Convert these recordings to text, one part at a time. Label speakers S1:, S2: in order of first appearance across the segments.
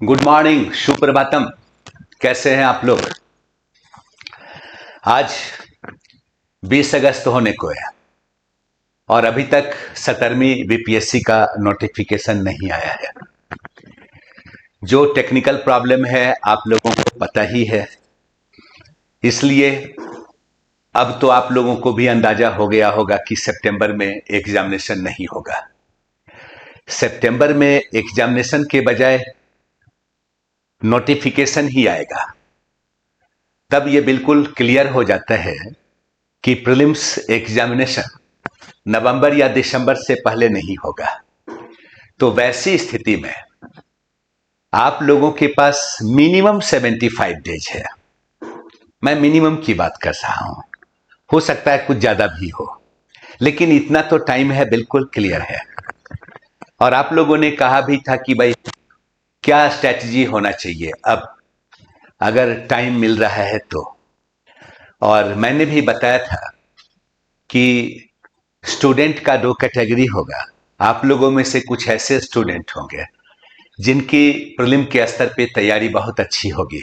S1: Good morning, Suprabhatam. कैसे हैं आप लोग? आज 20 अगस्त होने को है और अभी तक 17वीं बीपीएससी का नोटिफिकेशन नहीं आया है। जो टेक्निकल प्रॉब्लम है आप लोगों को पता ही है, इसलिए अब तो आप लोगों को भी अंदाजा हो गया होगा कि सितंबर में एग्जामिनेशन नहीं होगा। सितंबर में एग्जामिनेशन के बजाय नोटिफिकेशन ही आएगा। तब ये बिल्कुल क्लियर हो जाता है कि प्रीलिम्स एग्जामिनेशन नवंबर या दिसंबर से पहले नहीं होगा। तो वैसी स्थिति में आप लोगों के पास मिनिमम 75 डेज है। मैं मिनिमम की बात कर रहा हूं, हो सकता है कुछ ज्यादा भी हो, लेकिन इतना तो टाइम है, बिल्कुल क्लियर है। और आप लोगों ने कहा भी था कि भाई क्या स्ट्रैटेजी होना चाहिए अब अगर टाइम मिल रहा है तो। और मैंने भी बताया था कि स्टूडेंट का 2 कैटेगरी होगा। आप लोगों में से कुछ ऐसे स्टूडेंट होंगे जिनकी प्रीलिम के स्तर पे तैयारी बहुत अच्छी होगी,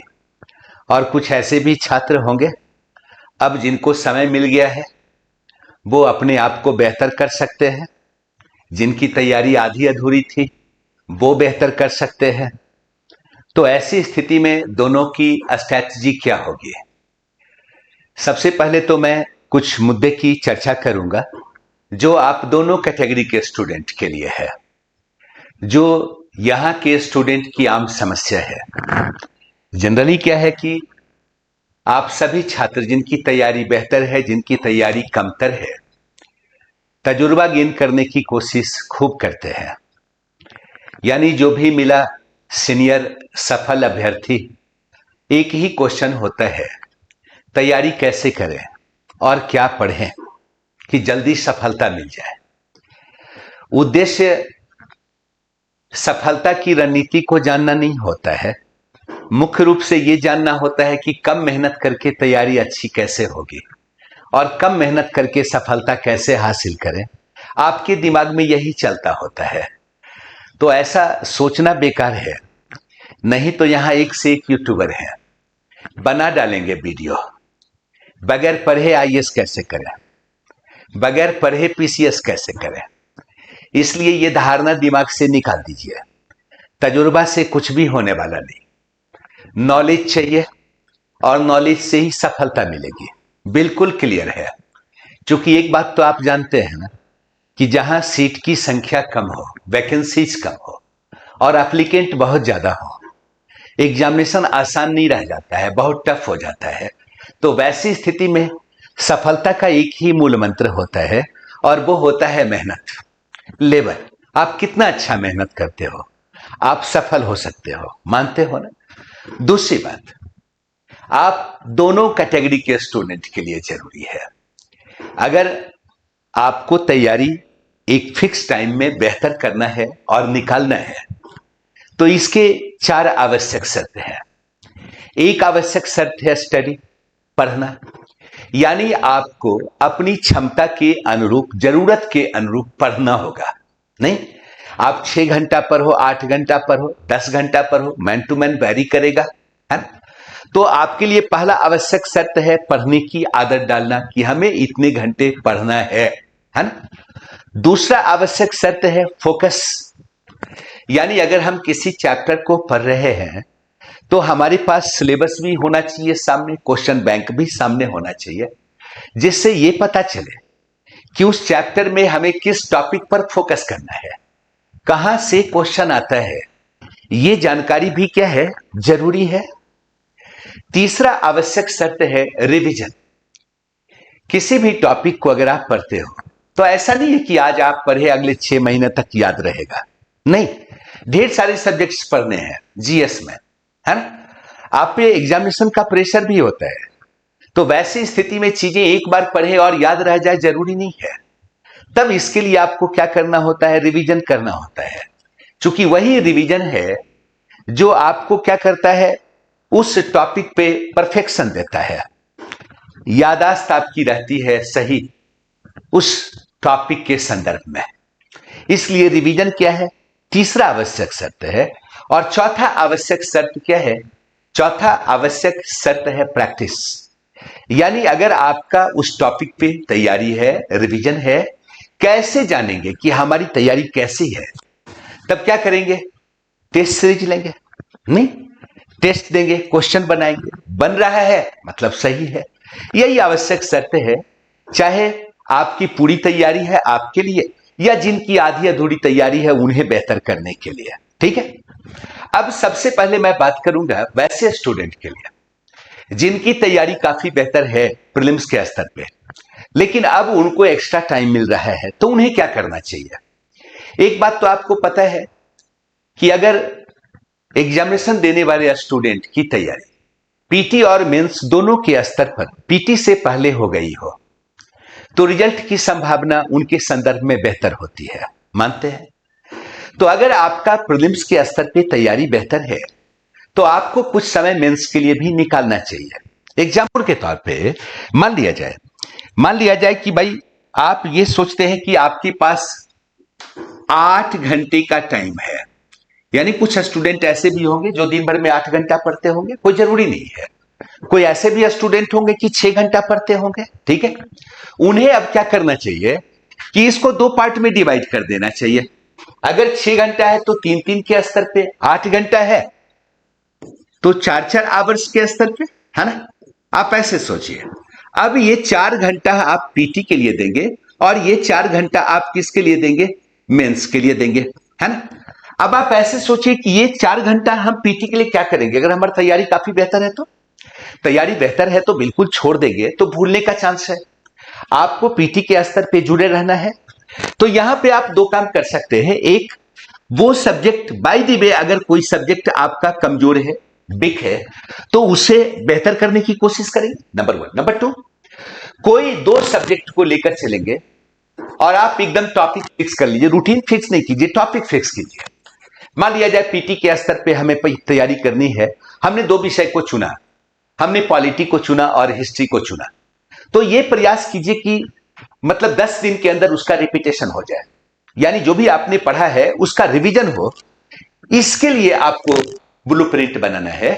S1: और कुछ ऐसे भी छात्र होंगे अब जिनको समय मिल गया है, वो अपने आप को बेहतर कर सकते हैं। जिनकी तैयारी आधी अधूरी थी वो बेहतर कर सकते हैं। तो ऐसी स्थिति में दोनों की स्ट्रैटेजी क्या होगी? सबसे पहले तो मैं कुछ मुद्दे की चर्चा करूंगा जो आप दोनों कैटेगरी के स्टूडेंट के लिए है, जो यहां के स्टूडेंट की आम समस्या है। जनरली क्या है कि आप सभी छात्र जिनकी तैयारी बेहतर है, जिनकी तैयारी कमतर है, तजुर्बा गेन करने की कोशिश खूब करते हैं। यानी जो भी मिला सीनियर सफल अभ्यर्थी, एक ही क्वेश्चन होता है, तैयारी कैसे करें और क्या पढ़ें कि जल्दी सफलता मिल जाए। उद्देश्य सफलता की रणनीति को जानना नहीं होता है, मुख्य रूप से यह जानना होता है कि कम मेहनत करके तैयारी अच्छी कैसे होगी और कम मेहनत करके सफलता कैसे हासिल करें। आपके दिमाग में यही चलता होता है। तो ऐसा सोचना बेकार है। नहीं तो यहां एक से एक यूट्यूबर है, बना डालेंगे वीडियो, बगैर पढ़े आईएएस कैसे करें, बगैर पढ़े पीसीएस कैसे करें। इसलिए यह धारणा दिमाग से निकाल दीजिए। तजुर्बा से कुछ भी होने वाला नहीं। नॉलेज चाहिए और नॉलेज से ही सफलता मिलेगी, बिल्कुल क्लियर है। क्योंकि एक बात तो आप जानते हैं ना कि जहां सीट की संख्या कम हो, वैकेंसीज कम हो और एप्लीकेंट बहुत ज्यादा हो, एग्जामिनेशन आसान नहीं रह जाता है, बहुत टफ हो जाता है। तो वैसी स्थिति में सफलता का एक ही मूल मंत्र होता है और वो होता है मेहनत, लेबर। आप कितना अच्छा मेहनत करते हो आप सफल हो सकते हो, मानते हो ना? दूसरी बात, आप दोनों कैटेगरी के स्टूडेंट के लिए जरूरी है। अगर आपको तैयारी एक फिक्स टाइम में बेहतर करना है और निकालना है तो इसके 4 आवश्यक शर्त हैं। एक आवश्यक शर्त है स्टडी, पढ़ना। यानी आपको अपनी क्षमता के अनुरूप, जरूरत के अनुरूप पढ़ना होगा। नहीं आप 6 घंटा पढ़ो, 8 घंटा पढ़ो, 10 घंटा पढ़ो, मैन टू मैन वेरी करेगा, है ना? तो आपके लिए पहला आवश्यक शर्त है पढ़ने की आदत डालना कि हमें इतने घंटे पढ़ना है ना? दूसरा आवश्यक शर्त है फोकस। यानी अगर हम किसी चैप्टर को पढ़ रहे हैं तो हमारे पास सिलेबस भी होना चाहिए सामने, क्वेश्चन बैंक भी सामने होना चाहिए, जिससे यह पता चले कि उस चैप्टर में हमें किस टॉपिक पर फोकस करना है, कहां से क्वेश्चन आता है, यह जानकारी भी क्या है, जरूरी है। तीसरा आवश्यक शर्त है रिवीजन। किसी भी टॉपिक को अगर आप पढ़ते हो तो ऐसा नहीं है कि आज आप पढ़े अगले 6 महीने तक याद रहेगा। नहीं, ढेर सारे सब्जेक्ट्स पढ़ने हैं जीएस में, है ना? आप पे एग्जामिनेशन का प्रेशर भी होता है। तो वैसी स्थिति में चीजें एक बार पढ़े और याद रह जाए जरूरी नहीं है। तब इसके लिए आपको क्या करना होता है, रिवीजन करना होता है। क्योंकि वही रिवीजन है जो आपको क्या करता है, उस टॉपिक पे परफेक्शन देता है। यादाश्त आपकी रहती है सही उस टॉपिक के संदर्भ में। इसलिए रिवीजन क्या है, तीसरा आवश्यक शर्त है। और चौथा आवश्यक शर्त क्या है? चौथा आवश्यक शर्त है प्रैक्टिस। यानी अगर आपका उस टॉपिक पे तैयारी है, रिवीजन है, कैसे जानेंगे कि हमारी तैयारी कैसी है? तब क्या करेंगे? टेस्ट सीरीज लेंगे, नहीं टेस्ट देंगे, क्वेश्चन बनाएंगे, बन रहा है मतलब सही है। यही आवश्यक शर्त है, चाहे आपकी पूरी तैयारी है आपके लिए या जिनकी आधी अधूरी तैयारी है उन्हें बेहतर करने के लिए। ठीक है, अब सबसे पहले मैं बात करूंगा वैसे स्टूडेंट के लिए जिनकी तैयारी काफी बेहतर है प्रीलिम्स के स्तर पे, लेकिन अब उनको एक्स्ट्रा टाइम मिल रहा है, तो उन्हें क्या करना चाहिए? एक बात तो आपको पता है कि अगर एग्जामिनेशन देने वाले स्टूडेंट की तैयारी पीटी और मेंस दोनों के स्तर पर पीटी से पहले हो गई हो, तो रिजल्ट की संभावना उनके संदर्भ में बेहतर होती है, मानते हैं? तो अगर आपका प्रीलिम्स के स्तर पे तैयारी बेहतर है तो आपको कुछ समय मेंस के लिए भी निकालना चाहिए। एग्जाम्पल के तौर पे मान लिया जाए कि भाई आप ये सोचते हैं कि आपके पास 8 घंटे का टाइम है। यानी कुछ स्टूडेंट ऐसे भी होंगे जो दिन भर में 8 घंटा पढ़ते होंगे, कोई जरूरी नहीं है। कोई ऐसे भी स्टूडेंट होंगे कि 6 घंटा पढ़ते होंगे। ठीक है, उन्हें अब क्या करना चाहिए कि इसको 2 पार्ट में डिवाइड कर देना चाहिए। अगर 6 घंटा है तो 3-3 के स्तर पे, 8 घंटा है तो 4-4 आवर्स के स्तर पे, है ना? आप ऐसे सोचिए। अब ये 4 घंटा आप पीटी के लिए देंगे और ये 4 घंटा आप किसके लिए देंगे? मेंस के लिए देंगे, है ना? अब आप ऐसे सोचिए कि ये 4 घंटा हम पीटी के लिए क्या करेंगे? अगर हमारी तैयारी काफी बेहतर है तो तैयारी बेहतर है तो बिल्कुल छोड़ देंगे तो भूलने का चांस है। आपको पीटी के स्तर पे जुड़े रहना है। तो यहां पे आप 2 काम कर सकते हैं। एक, वो सब्जेक्ट, बाय द वे अगर कोई सब्जेक्ट आपका कमजोर है, वीक है, तो उसे बेहतर करने की कोशिश करेंगे, नंबर 1। नंबर 2, कोई 2 सब्जेक्ट को लेकर चलेंगे और आप एकदम टॉपिक फिक्स कर लीजिए। रूटीन फिक्स नहीं कीजिए, टॉपिक फिक्स कीजिए। मान लिया जाए पीटी के स्तर पे हमें तैयारी करनी है, हमने 2 विषय को चुना, हमने पॉलिटी को चुना और हिस्ट्री को चुना। तो यह प्रयास कीजिए कि मतलब 10 दिन के अंदर उसका रिपीटेशन हो जाए, यानी जो भी आपने पढ़ा है उसका रिवीजन हो। इसके लिए आपको ब्लूप्रिंट बनाना है।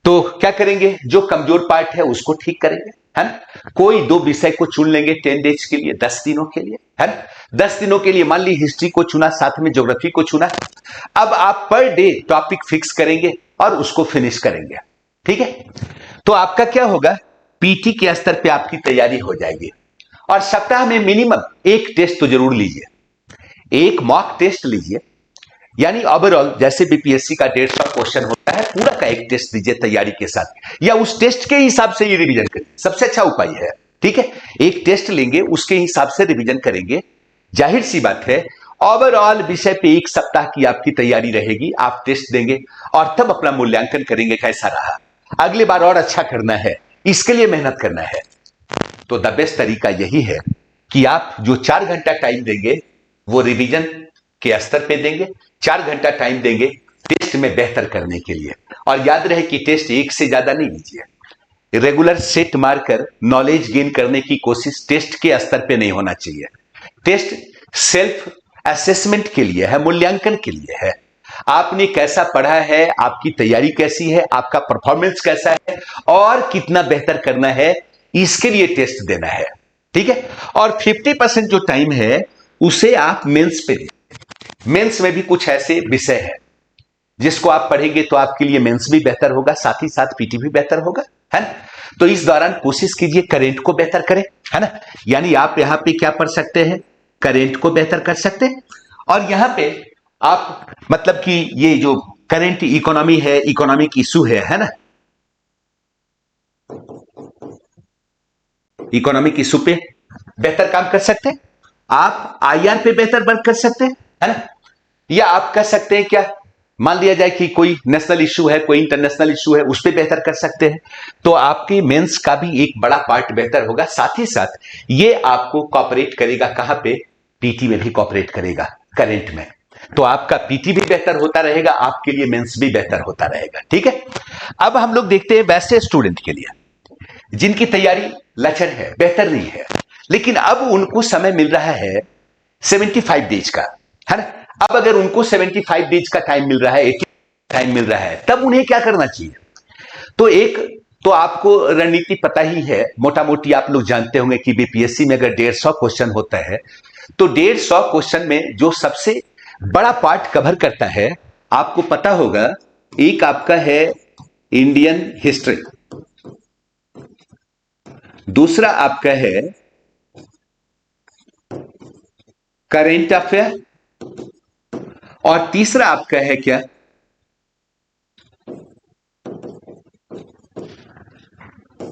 S1: तो क्या करेंगे? जो कमजोर पार्ट है उसको ठीक करेंगे, है ना? कोई 2 विषय को चुन लेंगे 10 डेज के लिए, 10 दिनों के लिए, है ना? 10 दिनों के लिए मान ली हिस्ट्री को चुना, साथ में ज्योग्राफी को चुना। अब आप पर डे टॉपिक फिक्स करेंगे और उसको फिनिश करेंगे। ठीक है, तो आपका क्या होगा? पीटी के स्तर पे आपकी तैयारी हो जाएगी। और सप्ताह में मिनिमम 1 टेस्ट तो जरूर लीजिए, 1 मॉक टेस्ट लीजिए। यानी ओवरऑल जैसे बीपीएससी का 150 क्वेश्चन होता है, पूरा का 1 टेस्ट दीजिए तैयारी के साथ, या उस टेस्ट के हिसाब से ये रिवीजन करिए, सबसे अच्छा उपाय है। ठीक है, 1 टेस्ट लेंगे, उसके हिसाब से रिवीजन करेंगे। जाहिर सी बात है ओवरऑल विषय पे 1 सप्ताह की आपकी तैयारी रहेगी, आप टेस्ट देंगे और तब अपना मूल्यांकन करेंगे कैसा रहा। अगली बार और अच्छा करना है, इसके लिए मेहनत करना है। तो द बेस्ट तरीका यही है कि आप जो 4 घंटा टाइम देंगे वो रिवीजन के स्तर पे देंगे, 4 घंटा टाइम देंगे टेस्ट में बेहतर करने के लिए। और याद रहे कि टेस्ट 1 से ज्यादा नहीं लीजिए। रेगुलर सेट मारकर नॉलेज गेन करने की कोशिश टेस्ट के स्तर पे नहीं होना चाहिए। टेस्ट सेल्फ असेसमेंट के लिए है, मूल्यांकन के लिए है। आपने कैसा पढ़ा है, आपकी तैयारी कैसी है, आपका परफॉर्मेंस कैसा है और कितना बेहतर करना है, इसके लिए टेस्ट देना है। ठीक है, और 50% जो टाइम है उसे आप मेंस पे दें। मेंस में भी कुछ ऐसे विषय है जिसको आप पढ़ेंगे तो आपके लिए मेंस भी बेहतर होगा, साथ ही साथ पीटी भी बेहतर होगा, है ना? तो इस दौरान कोशिश कीजिए करेंट को बेहतर करें, है ना? यानी आप यहां पे क्या पढ़ सकते हैं? करेंट को बेहतर कर सकते हैं। और यहां पे आप मतलब कि ये जो करेंट इकोनॉमी है, इकोनॉमिक इशू है ना? इकोनॉमिक इशू पे बेहतर काम कर सकते हैं। आप आईआर पे बेहतर वर्क कर सकते हैं, है ना? या आप कर सकते हैं क्या, मान लिया जाए कि कोई नेशनल इशू है, कोई इंटरनेशनल इशू है, उस पे बेहतर कर सकते हैं। तो आपके मेंस का भी एक बड़ा पार्ट बेहतर होगा। साथ ही साथ ये आपको कॉपरेट करेगा, कहां पे? पीटी में भी कॉपरेट करेगा, करेंट में। तो आपका पीटी भी बेहतर होता रहेगा, आपके लिए मेंस भी बेहतर होता रहेगा। ठीक है, अब हम लोग देखते हैं वैसे स्टूडेंट के लिए जिनकी तैयारी लचर है, बेहतर नहीं है, लेकिन अब उनको समय मिल रहा है 75 डेज का, है ना? अब अगर उनको 75 डेज का टाइम मिल रहा है, टाइम मिल रहा है, तब उन्हें क्या करना चाहिए? तो एक तो आपको रणनीति पता ही है, मोटा मोटी आप लोग जानते होंगे कि बीपीएससी में अगर 150 क्वेश्चन होता है तो 150 क्वेश्चन में जो सबसे बड़ा पार्ट कवर करता है, आपको पता होगा, एक आपका है इंडियन हिस्ट्री, दूसरा आपका है करेंट अफेयर, और तीसरा आपका है क्या,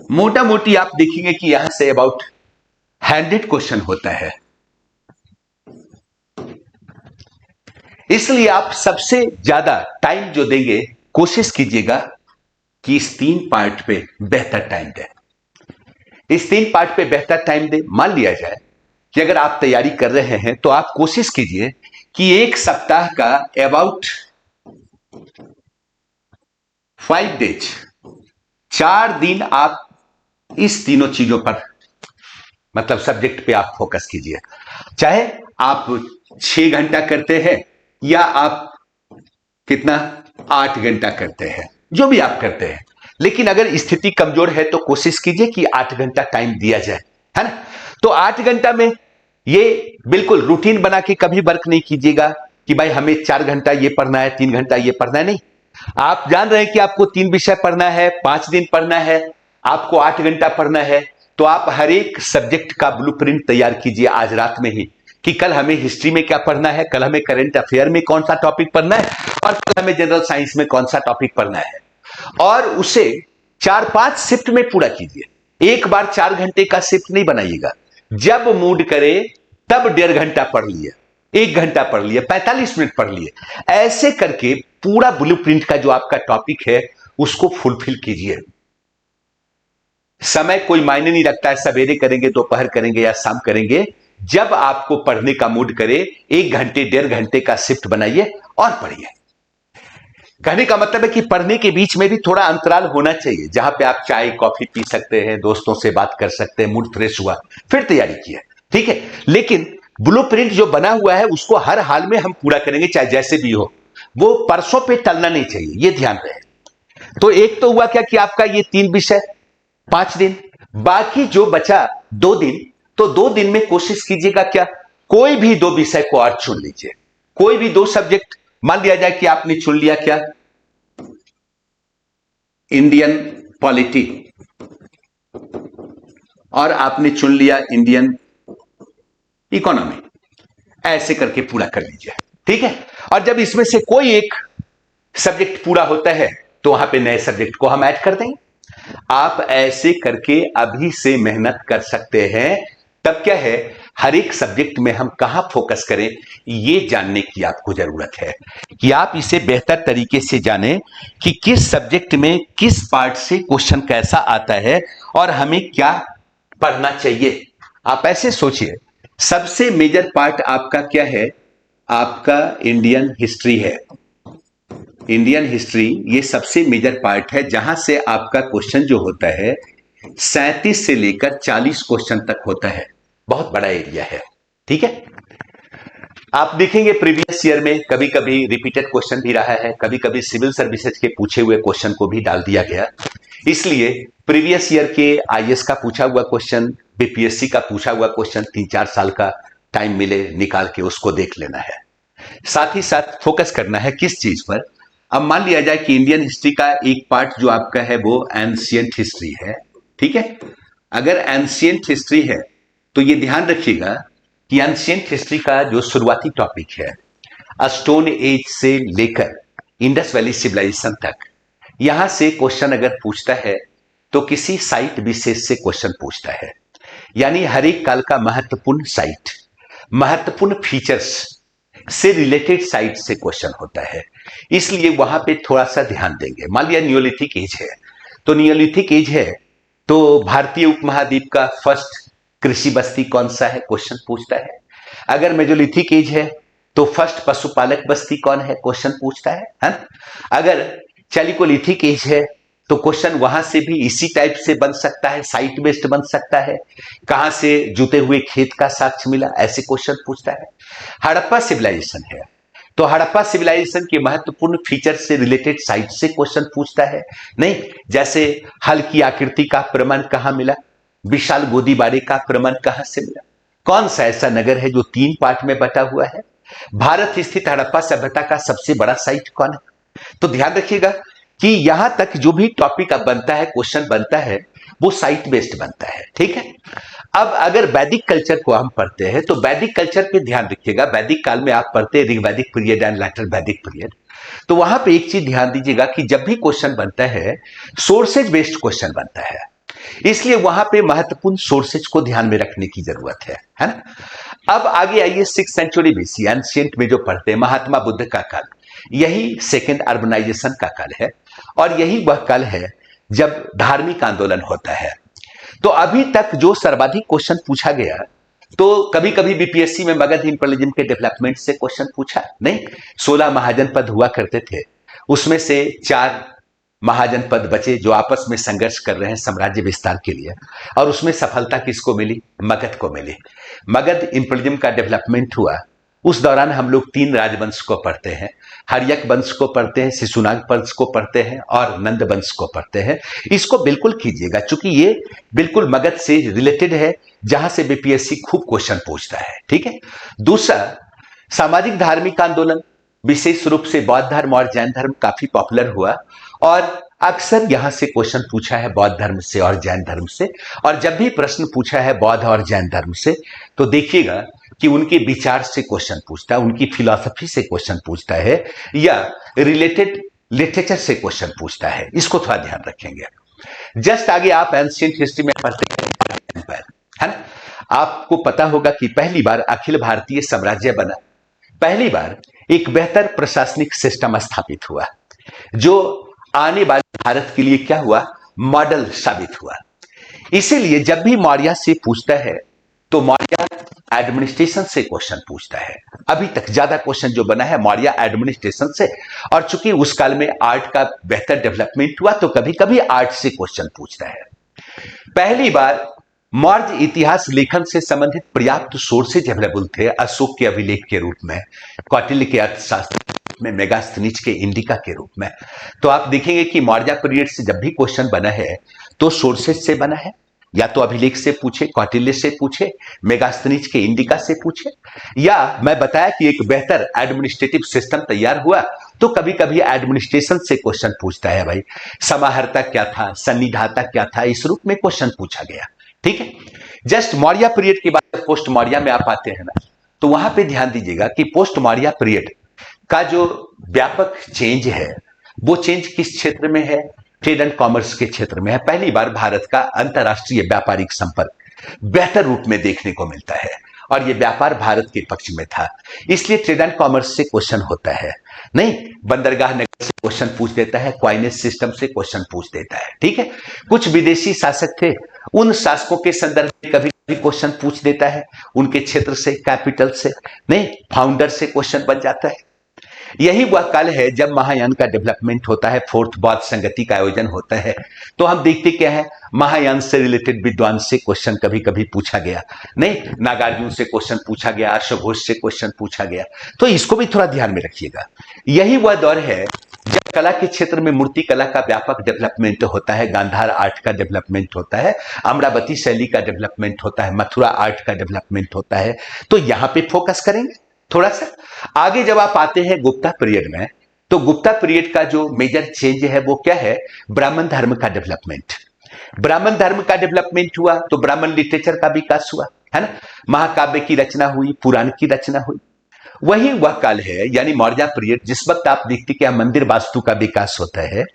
S1: मोटा मोटी आप देखेंगे कि यहां से अबाउट 100 क्वेश्चन होता है। इसलिए आप सबसे ज्यादा टाइम जो देंगे, कोशिश कीजिएगा कि इस 3 पार्ट पे बेहतर टाइम दें। इस 3 पार्ट पे बेहतर टाइम दें। मान लिया जाए कि अगर आप तैयारी कर रहे हैं तो आप कोशिश कीजिए कि एक सप्ताह का अबाउट 5 डेज, 4 दिन आप इस तीनों चीजों पर, मतलब सब्जेक्ट पे आप फोकस कीजिए। चाहे आप 6 घंटा करते हैं या आप कितना 8 घंटा करते हैं, जो भी आप करते हैं, लेकिन अगर स्थिति कमजोर है तो कोशिश कीजिए कि 8 घंटा टाइम दिया जाए, है ना। तो 8 घंटा में ये बिल्कुल रूटीन बना के कभी वर्क नहीं कीजिएगा कि भाई हमें 4 घंटा ये पढ़ना है, 3 घंटा ये पढ़ना है, नहीं। आप जान रहे हैं कि आपको 3 विषय पढ़ना है, 5 दिन पढ़ना है, आपको 8 घंटा पढ़ना है, तो आप हर एक सब्जेक्ट का ब्लूप्रिंट तैयार कीजिए आज रात में ही, कि कल हमें हिस्ट्री में क्या पढ़ना है, कल हमें करंट अफेयर में कौन सा टॉपिक पढ़ना है, और कल हमें जनरल साइंस में कौन सा टॉपिक पढ़ना है, और उसे 4-5 शिफ्ट में पूरा कीजिए। एक बार 4 घंटे का शिफ्ट नहीं बनाइएगा। जब मूड करे तब 1.5 घंटा पढ़ लिए, 1 घंटा पढ़ लिए, 45 मिनट पढ़ लिए, ऐसे करके पूरा ब्लूप्रिंट का जो आपका टॉपिक है उसको फुलफिल कीजिए। समय कोई मायने नहीं रखता है, सवेरे करेंगे, दोपहर करेंगे या शाम करेंगे, जब आपको पढ़ने का मूड करे 1 घंटे 1.5 घंटे का शिफ्ट बनाइए और पढ़िए। कहने का मतलब है कि पढ़ने के बीच में भी थोड़ा अंतराल होना चाहिए, जहां पे आप चाय कॉफी पी सकते हैं, दोस्तों से बात कर सकते हैं, मूड फ्रेश हुआ, फिर तैयारी किया, ठीक है। लेकिन ब्लूप्रिंट जो बना हुआ है उसको हर हाल में हम पूरा करेंगे, चाहे जैसे भी हो, वो परसों पे टलना नहीं चाहिए, ये ध्यान रहे। तो एक तो हुआ क्या कि आपका ये 3 विषय 5 दिन, बाकी जो बचा 2 दिन, तो 2 दिन में कोशिश कीजिएगा क्या, कोई भी 2 विषय को और चुन लीजिए, कोई भी 2 सब्जेक्ट। मान लिया जाए कि आपने चुन लिया क्या, इंडियन पॉलिटी, और आपने चुन लिया इंडियन इकोनॉमी, ऐसे करके पूरा कर लीजिए, ठीक है। और जब इसमें से कोई एक सब्जेक्ट पूरा होता है तो वहां पे नए सब्जेक्ट को हम ऐड कर देंगे। आप ऐसे करके अभी से मेहनत कर सकते हैं। तब क्या है, हर एक सब्जेक्ट में हम कहां फोकस करें, ये जानने की आपको जरूरत है, कि आप इसे बेहतर तरीके से जानें कि किस सब्जेक्ट में किस पार्ट से क्वेश्चन कैसा आता है और हमें क्या पढ़ना चाहिए। आप ऐसे सोचिए, सबसे मेजर पार्ट आपका क्या है, आपका इंडियन हिस्ट्री है। इंडियन हिस्ट्री ये सबसे मेजर पार्ट है, जहां से आपका क्वेश्चन जो होता है 37 से लेकर 40 क्वेश्चन तक होता है। बहुत बड़ा एरिया है, ठीक है। आप देखेंगे प्रीवियस ईयर में कभी कभी रिपीटेड क्वेश्चन भी रहा है, कभी कभी सिविल सर्विसेज के पूछे हुए क्वेश्चन को भी डाल दिया गया। इसलिए प्रीवियस ईयर के आईएएस का पूछा हुआ क्वेश्चन, बीपीएससी का पूछा हुआ क्वेश्चन 3-4 साल का टाइम मिले निकाल के उसको देख लेना है। साथ ही साथ फोकस करना है किस चीज पर। अब मान लिया जाए कि इंडियन हिस्ट्री का एक पार्ट जो आपका है वो एंशिएंट हिस्ट्री है, ठीक है। अगर एंशिएंट हिस्ट्री है तो ये ध्यान रखिएगा कि एंशिएंट हिस्ट्री का जो शुरुआती टॉपिक है, स्टोन एज से लेकर इंडस वैली सिविलाइजेशन तक, यहां से क्वेश्चन अगर पूछता है तो किसी साइट विशेष से क्वेश्चन पूछता है। यानी हर एक काल का महत्वपूर्ण साइट, महत्वपूर्ण फीचर्स से रिलेटेड साइट से क्वेश्चन होता है, इसलिए वहां पे थोड़ा सा ध्यान देंगे। मान लिया नियोलिथिक एज है, तो नियोलिथिक एज है तो भारतीय उपमहाद्वीप का फर्स्ट कृषि बस्ती कौन सा है, क्वेश्चन पूछता है। अगर मेजोलिथिक एज है तो फर्स्ट पशुपालक बस्ती कौन है, क्वेश्चन पूछता है। अगर चैलिकोलिथिक एज है तो क्वेश्चन वहां से भी इसी टाइप से बन सकता है, साइट बेस्ड बन सकता है, कहां से जुते हुए खेत का साक्ष्य मिला, ऐसे क्वेश्चन पूछता है। हड़प्पा सिविलाइजेशन है तो हड़प्पा सिविलाइजेशन के महत्वपूर्ण फीचर से रिलेटेड साइट से क्वेश्चन पूछता है। नहीं, जैसे हल की आकृति का प्रमाण कहां मिला, विशाल गोदीबारे का प्रमाण कहां से मिला, कौन सा ऐसा नगर है जो 3 पार्ट में बटा हुआ है, भारत स्थित हड़प्पा सभ्यता का सबसे बड़ा साइट कौन है। तो ध्यान रखिएगा कि यहां तक जो भी टॉपिक अब बनता है, क्वेश्चन बनता है, वो साइट बेस्ड बनता है। ठीक है। अब अगर वैदिक कल्चर को हम पढ़ते हैं तो वैदिक कल्चर पे ध्यान रखिएगा। वैदिक काल में आप पढ़ते हैं ऋग्वैदिक पीरियड एंड लेटर वैदिक पीरियड, तो वहां पे एक चीज ध्यान दीजिएगा कि जब भी क्वेश्चन बनता है सोर्सेज बेस्ड क्वेश्चन बनता है, इसलिए वहां पे महत्वपूर्ण सोर्सेज को ध्यान में रखने की जरूरत है ना। अब आगे आइए 6th सेंचुरी बीसी एंशिएंट में जो पढ़ते हैं महात्मा बुद्ध का काल, यही सेकेंड अर्बनाइजेशन का काल है और यही वह काल है जब धार्मिक आंदोलन होता है। तो अभी तक जो सर्वाधिक क्वेश्चन पूछा गया, तो कभी कभी बीपीएससी में मगध इंपीरियलिज्म के डेवलपमेंट से क्वेश्चन पूछा, नहीं 16 महाजनपद हुआ करते थे, उसमें से 4 महाजनपद बचे जो आपस में संघर्ष कर रहे हैं साम्राज्य विस्तार के लिए, और उसमें सफलता किसको मिली, मगध को मिली। मगध इंपीरियलिज्म का डेवलपमेंट हुआ, उस दौरान हम लोग 3 राजवंश को पढ़ते हैं, हर्यक वंश को पढ़ते हैं, शिशुनाग वंश को पढ़ते हैं और नंद वंश को पढ़ते हैं। इसको बिल्कुल कीजिएगा क्योंकि ये बिल्कुल मगध से रिलेटेड है, जहां से बीपीएससी खूब क्वेश्चन पूछता है। ठीक है। दूसरा, सामाजिक धार्मिक आंदोलन, विशेष रूप से बौद्ध धर्म और जैन धर्म काफी पॉपुलर हुआ और अक्सर यहां से क्वेश्चन पूछा है बौद्ध धर्म से और जैन धर्म से। और जब भी प्रश्न पूछा है बौद्ध और जैन धर्म से, तो देखिएगा कि उनके विचार से क्वेश्चन पूछता है, उनकी फिलॉसफी से क्वेश्चन पूछता है या रिलेटेड लिटरेचर से क्वेश्चन पूछता है। इसको थोड़ा ध्यान रखेंगे। जस्ट आगे आप एंशिएंट हिस्ट्री में पढ़ते हैं, है ना। आपको पता होगा कि पहली बार अखिल भारतीय साम्राज्य बना, पहली बार एक बेहतर प्रशासनिक सिस्टम स्थापित हुआ जो आने वाले भारत के लिए क्या हुआ, मॉडल साबित हुआ। इसीलिए जब भी मौर्य से पूछता है तो मौर्य एडमिनिस्ट्रेशन से क्वेश्चन पूछता है। अभी तक ज्यादा क्वेश्चन जो बना है मौर्य एडमिनिस्ट्रेशन से, और चूंकि उस काल में आर्ट का बेहतर डेवलपमेंट हुआ तो कभी कभी आर्ट से क्वेश्चन पूछता है। पहली बार मौर्य इतिहास लेखन से संबंधित पर्याप्त सोर्सेज अवेलेबल थे अशोक के अभिलेख के रूप में, कौटिल्य के अर्थशास्त्र में, मेगास्थनीज के इंडिका के रूप में। तो आप देखेंगे कि मौर्य पीरियड से जब भी क्वेश्चन बना है तो सोर्सेज से बना है, या तो अभिलेख से पूछे, कौटिल्य से पूछे, मेगास्थनीज के इंडिका से पूछे, या मैं बताया कि एक बेहतर एडमिनिस्ट्रेटिव सिस्टम तैयार हुआ तो कभी कभी एडमिनिस्ट्रेशन से क्वेश्चन पूछता है। भाई समाहर्ता क्या था, सन्निधाता क्या था, इस रूप में क्वेश्चन पूछा गया। ठीक है। जस्ट मौर्य पीरियड के बाद पोस्ट मौर्य में आप आते हैं ना, तो वहां पे ध्यान दीजिएगा कि पोस्ट मौर्य पीरियड का जो व्यापक चेंज है वो चेंज किस क्षेत्र में है, ट्रेड एंड कॉमर्स के क्षेत्र में है। पहली बार भारत का अंतरराष्ट्रीय व्यापारिक संपर्क बेहतर रूप में देखने को मिलता है और यह व्यापार भारत के पक्ष में था, इसलिए ट्रेड एंड कॉमर्स से क्वेश्चन होता है। नहीं, बंदरगाह नगर से क्वेश्चन पूछ देता है, क्वाइनेज सिस्टम से क्वेश्चन पूछ देता है। ठीक है। कुछ विदेशी शासक थे, उन शासकों के संदर्भ में कभी कभी क्वेश्चन पूछ देता है, उनके क्षेत्र से, कैपिटल से, नहीं फाउंडर से क्वेश्चन बन जाता है। यही वह काल है जब महायान का डेवलपमेंट होता है, फोर्थ बौद्ध संगति का आयोजन होता है। तो हम देखते क्या है, महायान से रिलेटेड विद्वान से क्वेश्चन कभी कभी पूछा गया, नहीं नागार्जुन से क्वेश्चन पूछा गया, अश्वघोष से क्वेश्चन पूछा गया। तो इसको भी थोड़ा ध्यान में रखिएगा। यही वह दौर है जब कला के क्षेत्र में मूर्ति कला का व्यापक डेवलपमेंट होता है, गांधार आर्ट का डेवलपमेंट होता है, अमरावती शैली का डेवलपमेंट होता है, मथुरा आर्ट का डेवलपमेंट होता है। तो यहां पे फोकस करेंगे थोड़ा सा। आगे जब आप आते हैं गुप्ता पीरियड में, तो गुप्ता पीरियड का जो मेजर चेंज है वो क्या है, ब्राह्मण धर्म का डेवलपमेंट। ब्राह्मण धर्म का डेवलपमेंट हुआ तो ब्राह्मण लिटरेचर का विकास हुआ, है ना। महाकाव्य की रचना हुई, पुराण की रचना हुई। वही वह काल है, यानी मौर्य पीरियड, जिस वक्त आप देखते कि मंदिर वास्तु का विकास होता है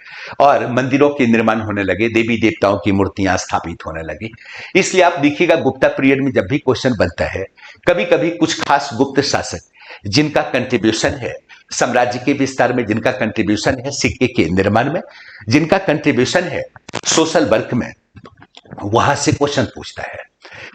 S1: और मंदिरों के निर्माण होने लगे, देवी देवताओं की मूर्तियां स्थापित होने लगी। इसलिए आप देखिएगा गुप्ता पीरियड में जब भी क्वेश्चन बनता है, कभी कभी कुछ खास गुप्त शासक जिनका कंट्रीब्यूशन है साम्राज्य के विस्तार में, जिनका कंट्रीब्यूशन है सिक्के के निर्माण में, जिनका कंट्रीब्यूशन है सोशल वर्क में, वहां से क्वेश्चन पूछता है।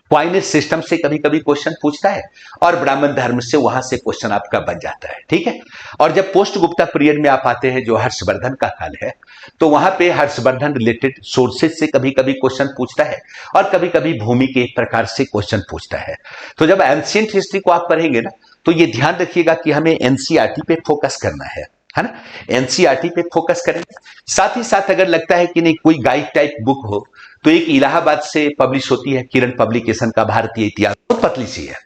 S1: क्वाइनेज सिस्टम से कभी कभी क्वेश्चन पूछता है और ब्राह्मण धर्म से वहां से क्वेश्चन आपका बन जाता है। ठीक है। और जब पोस्ट गुप्ता पीरियड में आप आते हैं जो हर्षवर्धन का काल है, तो वहां पे हर्षवर्धन रिलेटेड सोर्सेज से कभी कभी क्वेश्चन पूछता है और कभी कभी भूमि के प्रकार से क्वेश्चन पूछता है। तो जब एंशिएंट हिस्ट्री को आप पढ़ेंगे ना, तो ये ध्यान रखिएगा कि हमें एनसीईआरटी पे फोकस करना है ना, एनसीईआरटी पे फोकस करें। साथ ही साथ अगर लगता है कि नहीं कोई गाइड टाइप बुक हो, तो एक इलाहाबाद से पब्लिश होती है किरण पब्लिकेशन का भारतीय इतिहास, बहुत पतली सी है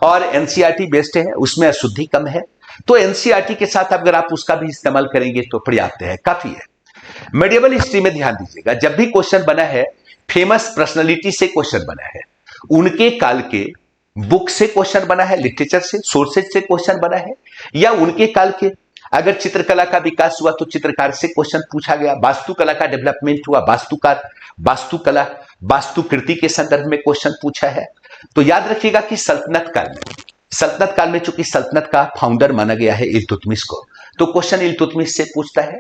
S1: और एनसीईआरटी बेस्ड है, उसमें अशुद्धि कम है, तो एनसीईआरटी के साथ अगर आप उसका भी इस्तेमाल करेंगे तो पर्याप्त है, काफी है। मेडिएवल हिस्ट्री में ध्यान दीजिएगा, जब भी क्वेश्चन बना है फेमस पर्सनालिटी से क्वेश्चन बना है, उनके काल के बुक से क्वेश्चन बना है, लिटरेचर से, सोर्सेज से क्वेश्चन बना है, या उनके काल के अगर चित्रकला का विकास हुआ तो चित्रकार से क्वेश्चन पूछा गया, वास्तुकला का डेवलपमेंट हुआ, वास्तुकार, वास्तुकला, वास्तुकृति के संदर्भ में क्वेश्चन पूछा है। तो याद रखिएगा कि सल्तनत काल में चूंकि सल्तनत का फाउंडर माना गया है इल्तुतमिश को, तो क्वेश्चन इल्तुतमिश से पूछता है।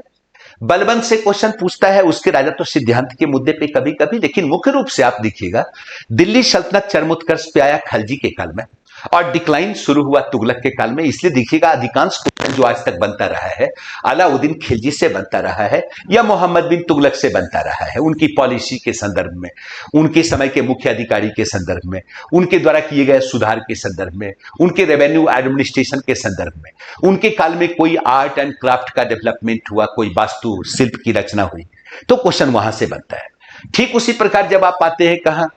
S1: बलबन से क्वेश्चन पूछता है उसके राजत्व सिद्धांत के मुद्दे पे कभी कभी, लेकिन मुख्य रूप से आप देखिएगा दिल्ली सल्तनत चरमोत्कर्ष पे आया खलजी के काल में और डिक्लाइन शुरू हुआ तुगलक के काल में। इसलिए देखिएगा अधिकांश क्वेश्चन जो आज तक बनता रहा है अलाउद्दीन खिलजी से बनता रहा है या मोहम्मद बिन तुगलक से बनता रहा है, उनकी पॉलिसी के संदर्भ में, उनके समय के मुख्य अधिकारी के संदर्भ में, उनके द्वारा किए गए सुधार के संदर्भ में, उनके रेवेन्यू एडमिनिस्ट्रेशन के संदर्भ में, उनके काल में कोई आर्ट एंड क्राफ्ट का डेवलपमेंट हुआ, कोई वास्तु शिल्प की रचना हुई, तो क्वेश्चन वहां से बनता है। ठीक उसी प्रकार जब आप आते हैं कहां,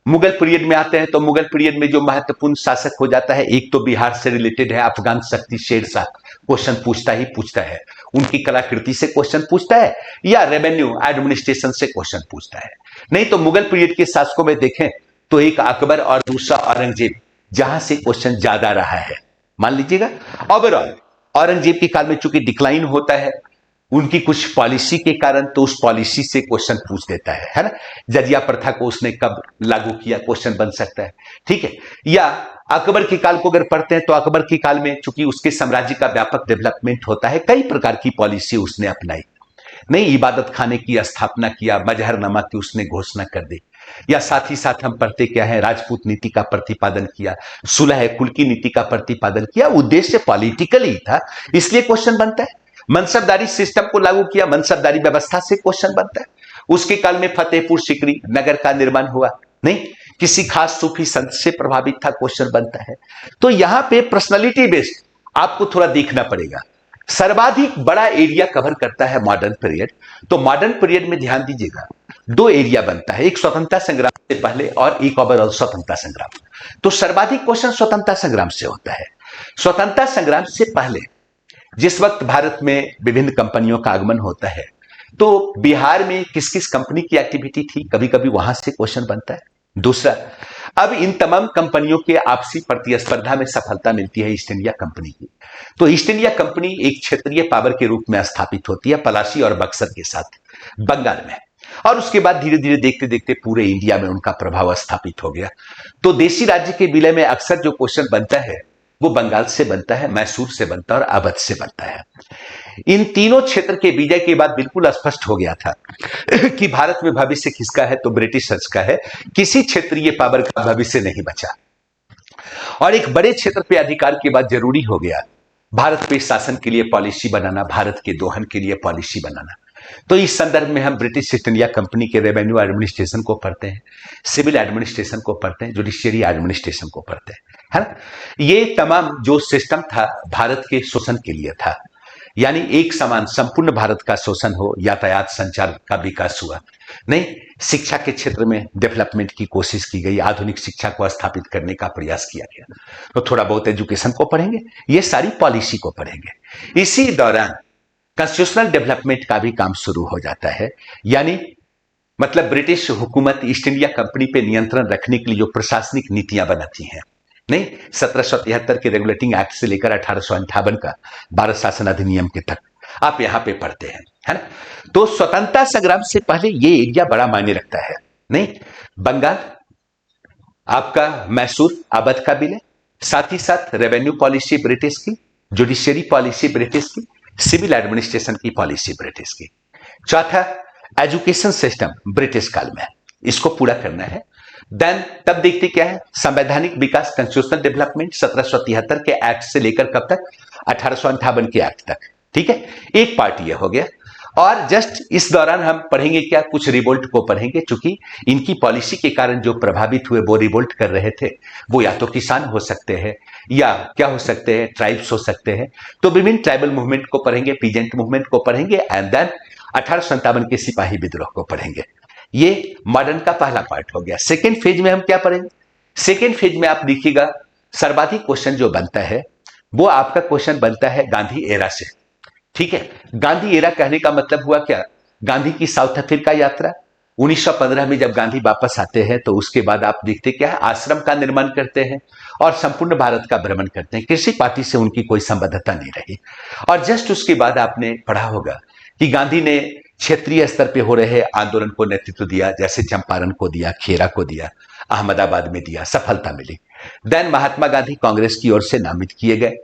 S1: मुगल पीरियड में आते हैं, तो मुगल पीरियड में जो महत्वपूर्ण शासक हो जाता है, एक तो बिहार से रिलेटेड है अफगान शक्ति शेरशाह, क्वेश्चन पूछता है, उनकी कलाकृति से क्वेश्चन पूछता है या रेवेन्यू एडमिनिस्ट्रेशन से क्वेश्चन पूछता है। नहीं तो मुगल पीरियड के शासकों में देखें तो एक अकबर और दूसरा औरंगजेब, जहां से क्वेश्चन ज्यादा रहा है। मान लीजिएगा ओवरऑल औरंगजेब के काल में चूंकि डिक्लाइन होता है उनकी कुछ पॉलिसी के कारण, तो उस पॉलिसी से क्वेश्चन पूछ देता है ना, जजिया प्रथा को उसने कब लागू किया, क्वेश्चन बन सकता है, ठीक है। या अकबर के काल को अगर पढ़ते हैं तो अकबर के काल में चूंकि उसके साम्राज्य का व्यापक डेवलपमेंट होता है, कई प्रकार की पॉलिसी उसने अपनाई, नई इबादत खाने की स्थापना किया, मजहरनामा की उसने घोषणा कर दी, या साथ ही साथ हम पढ़ते क्या है, राजपूत नीति का प्रतिपादन किया, सुलह कुल की नीति का प्रतिपादन किया, उद्देश्य पॉलिटिकल ही था, इसलिए क्वेश्चन बनता है। मनसबदारी सिस्टम को लागू किया, मनसबदारी व्यवस्था से क्वेश्चन बनता है। उसके काल में फतेहपुर सीकरी नगर का निर्माण हुआ, नहीं किसी खास सूफी संत से प्रभावित था, क्वेश्चन बनता है। तो यहां पे पर्सनालिटी बेस्ड आपको थोड़ा देखना पड़ेगा। सर्वाधिक बड़ा एरिया कवर करता है मॉडर्न पीरियड, तो मॉडर्न पीरियड में ध्यान दीजिएगा दो एरिया बनता है, एक स्वतंत्रता संग्राम से पहले और एक ओवरऑल स्वतंत्रता संग्राम। तो सर्वाधिक क्वेश्चन स्वतंत्रता संग्राम से होता है। स्वतंत्रता संग्राम से पहले जिस वक्त भारत में विभिन्न कंपनियों का आगमन होता है, तो बिहार में किस किस कंपनी की एक्टिविटी थी, कभी कभी वहां से क्वेश्चन बनता है। दूसरा, अब इन तमाम कंपनियों के आपसी प्रतिस्पर्धा में सफलता मिलती है ईस्ट इंडिया कंपनी की, तो ईस्ट इंडिया कंपनी एक क्षेत्रीय पावर के रूप में स्थापित होती है पलासी और बक्सर के साथ बंगाल में, और उसके बाद धीरे धीरे देखते देखते पूरे इंडिया में उनका प्रभाव स्थापित हो गया। तो देशी राज्य के विलय में अक्सर जो क्वेश्चन बनता है वो बंगाल से बनता है, मैसूर से बनता है और अवध से बनता है। इन तीनों क्षेत्र के विजय के बाद बिल्कुल स्पष्ट हो गया था कि भारत में भविष्य किसका है, तो ब्रिटिशर्स का है, किसी क्षेत्रीय पावर का भविष्य नहीं बचा। और एक बड़े क्षेत्र पे अधिकार के बाद जरूरी हो गया भारत पे शासन के लिए पॉलिसी बनाना, भारत के दोहन के लिए पॉलिसी बनाना। तो इस संदर्भ में हम ब्रिटिश ईस्ट इंडिया कंपनी के रेवेन्यू एडमिनिस्ट्रेशन को पढ़ते हैं, सिविल एडमिनिस्ट्रेशन को पढ़ते हैं, जुडिशियरी एडमिनिस्ट्रेशन को पढ़ते हैं, है ना। ये तमाम जो सिस्टम था भारत के शोषण के लिए था, यानी एक समान संपूर्ण भारत का शोषण हो, यातायात संचार का विकास हुआ, नहीं शिक्षा के क्षेत्र में डेवलपमेंट की कोशिश की गई, आधुनिक शिक्षा को स्थापित करने का प्रयास किया गया। तो थोड़ा बहुत एजुकेशन को पढ़ेंगे, ये सारी पॉलिसी को पढ़ेंगे। इसी दौरान कॉन्स्टिट्यूशनल डेवलपमेंट का भी काम शुरू हो जाता है, यानी मतलब ब्रिटिश हुकूमत ईस्ट इंडिया कंपनी पे नियंत्रण रखने के लिए जो प्रशासनिक नीतियां बनाती हैं, नहीं 1773 के रेगुलेटिंग एक्ट से लेकर 1858 का भारत शासन अधिनियम के तक आप यहां पे पढ़ते हैं, है ना। तो स्वतंत्रता संग्राम से पहले ये एरिया बड़ा मायने रखता है, नहीं बंगाल, आपका मैसूर, अवध का विलय, साथ ही साथ रेवेन्यू पॉलिसी ब्रिटिश की, जुडिशियरी पॉलिसी ब्रिटिश की, सिविल एडमिनिस्ट्रेशन की पॉलिसी ब्रिटिश की। चौथा, एजुकेशन सिस्टम ब्रिटिश काल में, इसको पूरा करना है। देन तब देखते क्या है, संवैधानिक विकास, कॉन्स्टिट्यूशनल डेवलपमेंट 1773 के एक्ट से लेकर कब तक, 1858 के एक्ट तक, ठीक है, एक पार्ट ये हो गया। और जस्ट इस दौरान हम पढ़ेंगे क्या, कुछ रिवोल्ट को पढ़ेंगे, चूंकि इनकी पॉलिसी के कारण जो प्रभावित हुए वो रिवोल्ट कर रहे थे, वो या तो किसान हो सकते हैं या क्या हो सकते हैं, ट्राइब्स हो सकते हैं। तो विभिन्न ट्राइबल मूवमेंट को पढ़ेंगे, पीजेंट मूवमेंट को पढ़ेंगे एंड देन 1857 के सिपाही विद्रोह को पढ़ेंगे। ये मॉडर्न का पहला पार्ट हो गया। सेकेंड फेज में हम क्या पढ़ेंगे? सेकेंड फेज में आप देखिएगा सर्वाधिक क्वेश्चन जो बनता है वो आपका क्वेश्चन बनता है गांधी एरा से। ठीक है, गांधी एरा कहने का मतलब हुआ क्या, गांधी की साउथ अफ्रीका यात्रा 1915 में जब गांधी वापस आते हैं तो उसके बाद आप देखते क्या है, आश्रम का निर्माण करते हैं और संपूर्ण भारत का भ्रमण करते हैं। कृषि पार्टी से उनकी कोई संबद्धता नहीं रही। और जस्ट उसके बाद आपने पढ़ा होगा कि गांधी ने क्षेत्रीय स्तर पे हो रहे आंदोलन को नेतृत्व दिया, जैसे चंपारण को दिया, खेरा को दिया, अहमदाबाद में दिया, सफलता मिली। देन महात्मा गांधी कांग्रेस की ओर से नामित किए गए,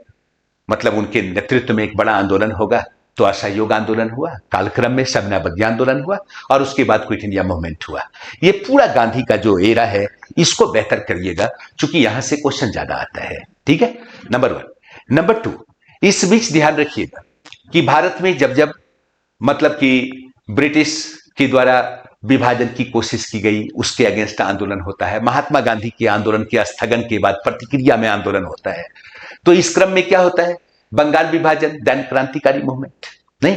S1: मतलब उनके नेतृत्व में एक बड़ा आंदोलन होगा, तो असहयोग आंदोलन हुआ, कालक्रम में सबनाबद्दी आंदोलन हुआ और उसके बाद क्विट इंडिया मूवमेंट हुआ। ये पूरा गांधी का जो एरा है इसको बेहतर करिएगा, क्योंकि यहां से क्वेश्चन ज्यादा आता है। ठीक है, नंबर 1। नंबर 2, इस बीच ध्यान रखिएगा कि भारत में जब जब मतलब कि ब्रिटिश के द्वारा विभाजन की कोशिश की गई, उसके अगेंस्ट आंदोलन होता है। महात्मा गांधी के आंदोलन के स्थगन के बाद प्रतिक्रिया में आंदोलन होता है। तो इस क्रम में क्या होता है, बंगाल विभाजन, देन क्रांतिकारी मूवमेंट, नहीं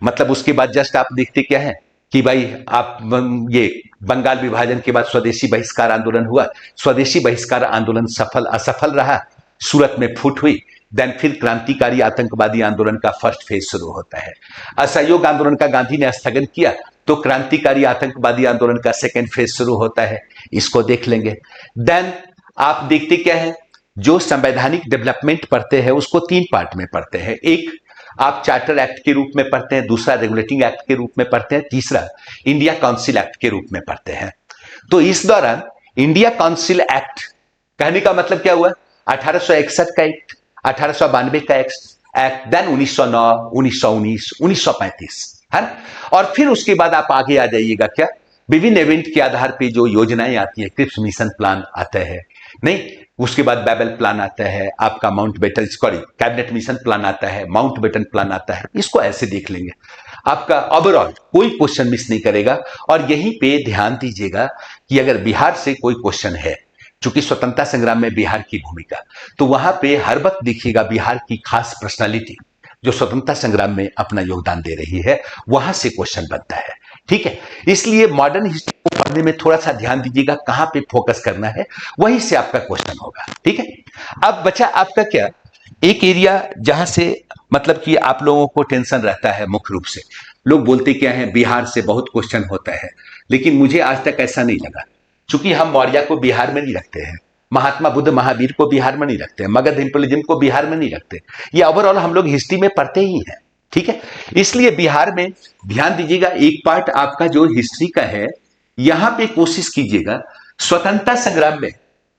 S1: मतलब उसके बाद जस्ट आप देखते क्या है कि भाई आप ये बंगाल विभाजन के बाद स्वदेशी बहिष्कार आंदोलन हुआ, स्वदेशी बहिष्कार आंदोलन सफल असफल रहा, सूरत में फूट हुई। देन फिर क्रांतिकारी आतंकवादी आंदोलन का फर्स्ट फेज शुरू होता है। असहयोग आंदोलन का गांधी ने स्थगन किया तो क्रांतिकारी आतंकवादी आंदोलन का सेकेंड फेज शुरू होता है, इसको देख लेंगे। देन आप देखते क्या है, जो संवैधानिक डेवलपमेंट पढ़ते हैं उसको 3 पार्ट में पढ़ते हैं। एक आप चार्टर एक्ट के रूप में पढ़ते हैं, दूसरा रेगुलेटिंग एक्ट के रूप में पढ़ते हैं, तीसरा इंडिया काउंसिल एक्ट के रूप में पढ़ते हैं। तो इस दौरान इंडिया काउंसिल एक्ट कहने का मतलब क्या हुआ, 1861 का एक्ट, 1892 का एक्ट, देन 1909, 1919, 1935 है ना। और फिर उसके बाद आप आगे आ जाइएगा क्या, विभिन्न इवेंट के आधार पे जो योजनाएं आती है, क्रिप्स मिशन प्लान आता है, नहीं उसके बाद बैबल प्लान आता है, आपका Mountbatten sorry cabinet mission plan आता है, माउंट बेटन प्लान आता है, इसको ऐसे देख लेंगे। आपका ओवरऑल कोई क्वेश्चन मिस नहीं करेगा। और यहीं पे ध्यान दीजिएगा कि अगर बिहार से कोई क्वेश्चन है, चूंकि स्वतंत्रता संग्राम में बिहार की भूमिका, तो वहां पे हर वक्त देखिएगा बिहार की खास पर्सनालिटी जो स्वतंत्रता संग्राम में अपना योगदान दे रही है, वहां से क्वेश्चन बनता है। ठीक है, इसलिए मॉडर्न हिस्ट्री को पढ़ने में थोड़ा सा ध्यान दीजिएगा, कहां पे फोकस करना है, वहीं से आपका क्वेश्चन होगा। ठीक है, अब बचा आपका क्या, एक एरिया जहां से मतलब कि आप लोगों को टेंशन रहता है, मुख्य रूप से लोग बोलते क्या है, बिहार से बहुत क्वेश्चन होता है, लेकिन मुझे आज तक ऐसा नहीं लगा, चूंकि हम मौर्य को बिहार में नहीं रखते हैं, महात्मा बुद्ध महावीर को बिहार में नहीं रखते, मगध इंपीरियलिज्म को बिहार में नहीं रखते, ये ओवरऑल हम लोग हिस्ट्री में पढ़ते ही हैं। ठीक है, इसलिए बिहार में ध्यान दीजिएगा, एक पार्ट आपका जो हिस्ट्री का है, यहां पे कोशिश कीजिएगा स्वतंत्रता संग्राम में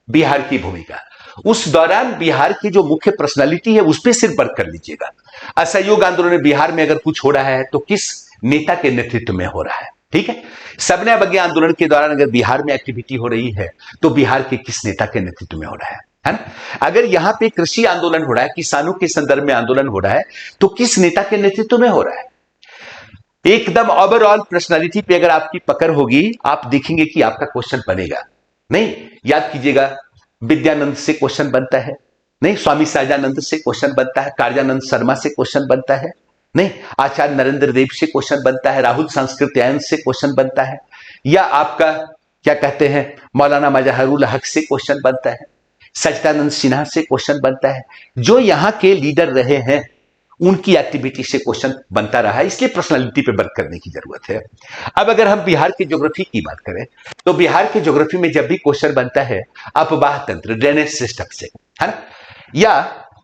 S1: बिहार की भूमिका, उस दौरान बिहार की जो मुख्य पर्सनालिटी है उस पर सिर्फ वर्क कर लीजिएगा। असहयोग आंदोलन में बिहार में अगर कुछ हो रहा है तो किस नेता के नेतृत्व में हो रहा है। ठीक है, सबने अवज्ञा आंदोलन के दौरान अगर बिहार में एक्टिविटी हो रही है तो बिहार के किस नेता के नेतृत्व में हो रहा है ना। अगर यहां पे कृषि आंदोलन हो रहा है, किसानों के संदर्भ में आंदोलन हो रहा है, तो किस नेता के नेतृत्व में हो रहा है। एकदम ओवरऑल पर्सनालिटी पे अगर आपकी पकड़ होगी, आप देखेंगे कि आपका क्वेश्चन बनेगा। नहीं याद कीजिएगा, विद्यानंद से क्वेश्चन बनता है, नहीं स्वामी सहजानंद से क्वेश्चन बनता है, कार्यानंद शर्मा से क्वेश्चन बनता है, नहीं आचार्य नरेंद्र देव से क्वेश्चन बनता है, राहुल संस्कृत्यायन से क्वेश्चन बनता है, या आपका क्या कहते हैं मौलाना मजहरुल हक से क्वेश्चन बनता है, सच्चिदानंद सिन्हा से क्वेश्चन बनता है। जो यहां के लीडर रहे हैं उनकी एक्टिविटी से क्वेश्चन बनता रहा है, इसलिए पर्सनालिटी पे वर्क करने की जरूरत है। अब अगर हम बिहार की ज्योग्राफी की बात करें तो बिहार की ज्योग्राफी में जब भी क्वेश्चन बनता है अपवाह तंत्र, ड्रेनेज सिस्टम से, है ना, या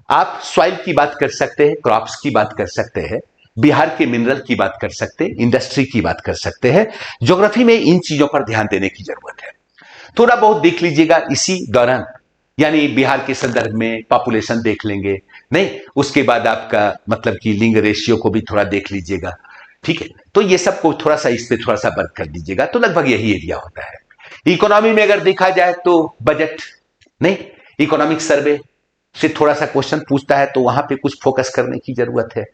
S1: आप सॉइल की बात कर सकते हैं, क्रॉप्स की बात कर सकते हैं, बिहार के मिनरल की बात कर सकते हैं, इंडस्ट्री की बात कर सकते हैं। ज्योग्राफी में इन चीजों पर ध्यान देने की जरूरत है। थोड़ा बहुत देख लीजिएगा इसी दौरान, यानी बिहार के संदर्भ में पॉपुलेशन देख लेंगे, नहीं उसके बाद आपका मतलब कि लिंग रेशियो को भी थोड़ा देख लीजिएगा। ठीक है, तो ये सब को थोड़ा सा इस पे थोड़ा सा वर्क कर दीजिएगा, तो लगभग यही एरिया होता है। इकोनॉमी में अगर देखा जाए तो बजट, नहीं इकोनॉमिक सर्वे, से थोड़ा सा क्वेश्चन पूछता है तो वहां पे कुछ फोकस करने की जरूरत है।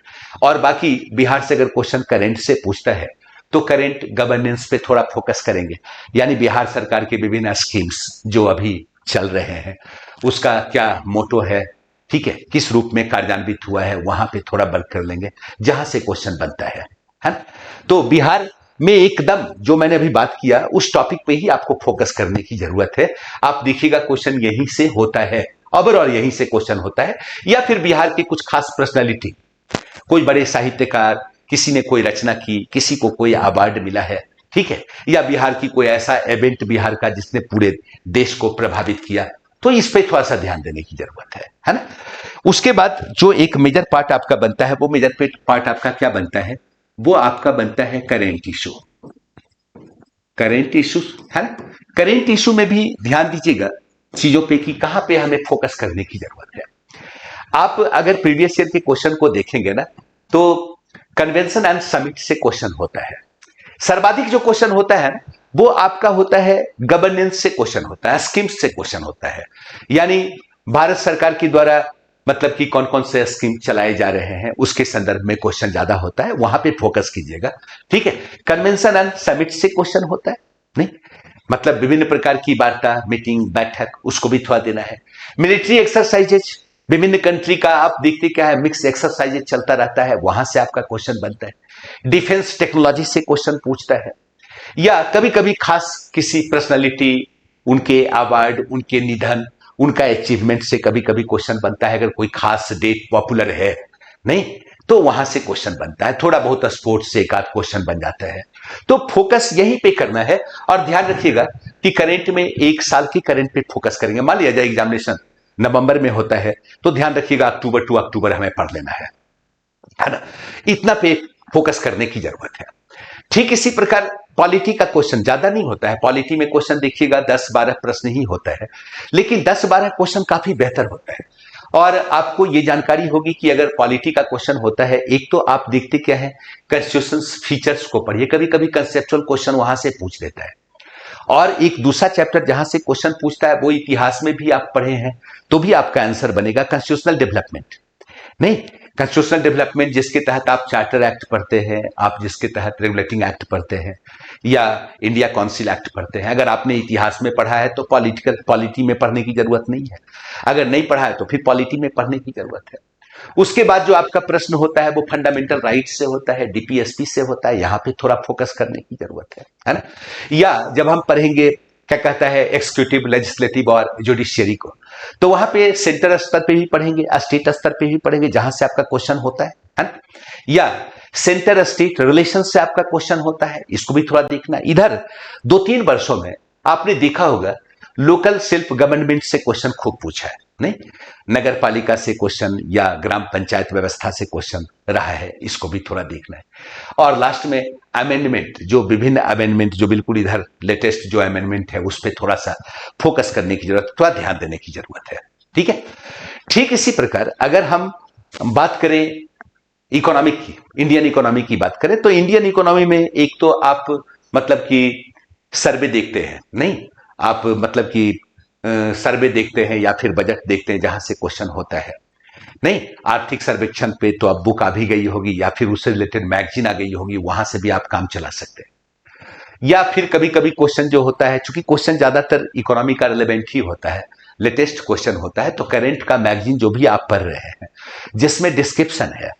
S1: और बाकी बिहार से अगर क्वेश्चन करंट से पूछता है तो करंट गवर्नेंस पे थोड़ा फोकस करेंगे, यानी बिहार सरकार के विभिन्न स्कीम्स जो अभी चल रहे हैं उसका क्या मोटो है, ठीक है, किस रूप में कार्यान्वित हुआ है, वहां पे थोड़ा वर्क कर लेंगे जहां से क्वेश्चन बनता है ना। तो बिहार में एकदम जो मैंने अभी बात किया उस टॉपिक पे ही आपको फोकस करने की जरूरत है। आप देखिएगा क्वेश्चन यहीं से होता है, ओवरऑल यहीं से क्वेश्चन होता है, या फिर बिहार की कुछ खास पर्सनालिटी, कोई बड़े साहित्यकार, किसी ने कोई रचना की, किसी को कोई अवार्ड मिला है, ठीक है, या बिहार की कोई ऐसा इवेंट बिहार का जिसने पूरे देश को प्रभावित किया, तो इस पे थोड़ा सा ध्यान देने की जरूरत है ना। उसके बाद जो एक मेजर पार्ट आपका बनता है, वो मेजर पार्ट आपका क्या बनता है, वो आपका बनता है करेंट इशू। करेंट इशू है ना। करेंट इशू में भी ध्यान दीजिएगा चीजों पे कि कहां पे हमें फोकस करने की जरूरत है। आप अगर प्रीवियस ईयर के क्वेश्चन को देखेंगे ना तो कन्वेंशन एंड समिट से क्वेश्चन होता है। सर्वाधिक जो क्वेश्चन होता है वो आपका होता है गवर्नेंस से क्वेश्चन होता है, स्कीम्स से क्वेश्चन होता है, यानी भारत सरकार के द्वारा मतलब कि कौन कौन से स्कीम चलाए जा रहे हैं उसके संदर्भ में क्वेश्चन ज्यादा होता है, वहां पे फोकस कीजिएगा, ठीक है। कन्वेंशन एंड समिट से क्वेश्चन होता है, नहीं मतलब विभिन्न प्रकार की वार्ता, मीटिंग, बैठक, उसको भी थोड़ा देना है। मिलिट्री एक्सरसाइजेज, विभिन्न कंट्री का आप देखते क्या है मिक्स एक्सरसाइजेज चलता रहता है, वहां से आपका क्वेश्चन बनता है। डिफेंस टेक्नोलॉजी से क्वेश्चन पूछता है, या कभी कभी खास किसी पर्सनालिटी, उनके अवार्ड, उनके निधन, उनका अचीवमेंट से कभी कभी क्वेश्चन बनता है। अगर कोई खास डेट पॉपुलर है नहीं तो वहां से क्वेश्चन बनता है। थोड़ा बहुत स्पोर्ट्स से एक आध क्वेश्चन बन जाता है। तो फोकस यहीं पे करना है। और ध्यान रखिएगा कि करंट में एक साल की करंट पे फोकस करेंगे। मान लिया जाए एग्जामिनेशन नवंबर में होता है तो ध्यान रखिएगा अक्टूबर टू अक्टूबर हमें पढ़ लेना है ना। इतना पे फोकस करने की जरूरत है। ठीक इसी प्रकार पॉलिटी का क्वेश्चन ज्यादा नहीं होता है। पॉलिटी में क्वेश्चन देखिएगा 10-12 प्रश्न ही होता है, लेकिन 10-12 क्वेश्चन काफी बेहतर होता है। और आपको ये जानकारी होगी कि अगर पॉलिटी का क्वेश्चन होता है, एक तो आप देखते क्या है कॉन्स्टिट्यूशन फीचर्स को पढ़िए, कभी कभी कंसेप्चुअल क्वेश्चन वहां से पूछ देता है। और एक दूसरा चैप्टर जहां से क्वेश्चन पूछता है वो इतिहास में भी आप पढ़े हैं तो भी आपका आंसर बनेगा कॉन्स्टिट्यूशनल डेवलपमेंट, नहीं कॉन्स्टिट्यूशनल डेवलपमेंट जिसके तहत आप चार्टर एक्ट पढ़ते हैं, आप जिसके तहत रेगुलेटिंग एक्ट पढ़ते हैं या इंडिया काउंसिल एक्ट पढ़ते हैं। अगर आपने इतिहास में पढ़ा है तो पॉलिटी में पढ़ने की जरूरत नहीं है, अगर नहीं पढ़ा है तो फिर पॉलिटी में पढ़ने की जरूरत है। उसके बाद जो आपका प्रश्न होता है वो फंडामेंटल राइट्स से होता है, डीपीएसपी से होता है, यहां पे थोड़ा फोकस करने की जरूरत है ना। या जब हम पढ़ेंगे क्या कहता है एक्सिक्यूटिव, लेजिस्लेटिव और जुडिशियरी को, तो वहां पे सेंटर स्तर पे भी पढ़ेंगे, स्टेट स्तर पे भी पढ़ेंगे जहां से आपका क्वेश्चन होता है ना। या सेंटर स्टेट रिलेशन से आपका क्वेश्चन होता है, इसको भी थोड़ा देखना। इधर 2-3 वर्षों में आपने देखा होगा लोकल सेल्फ गवर्नमेंट से क्वेश्चन खूब पूछा है, नहीं नगर पालिका से क्वेश्चन या ग्राम पंचायत व्यवस्था से क्वेश्चन रहा है, इसको भी थोड़ा देखना है। और लास्ट में अमेंडमेंट, जो विभिन्न अमेंडमेंट जो बिल्कुल इधर लेटेस्ट जो अमेंडमेंट है उस पर थोड़ा सा फोकस करने की जरूरत, थोड़ा ध्यान देने की जरूरत है, ठीक है। ठीक इसी प्रकार अगर हम बात करें इकोनॉमिक की, इंडियन इकोनॉमी की बात करें तो इंडियन इकोनॉमी में एक तो आप मतलब कि सर्वे देखते हैं, नहीं आप मतलब कि सर्वे देखते हैं या फिर बजट देखते हैं जहां से क्वेश्चन होता है, नहीं आर्थिक सर्वेक्षण पे तो अब बुक आ भी गई होगी या फिर उससे रिलेटेड मैगजीन आ गई होगी, वहां से भी आप काम चला सकते हैं। या फिर कभी कभी क्वेश्चन जो होता है, चूंकि क्वेश्चन ज्यादातर इकोनॉमी का रिलेवेंट ही होता है, लेटेस्ट क्वेश्चन होता है, तो करंट का मैगजीन जो भी आप पढ़ रहे हैं जिसमें डिस्क्रिप्शन है,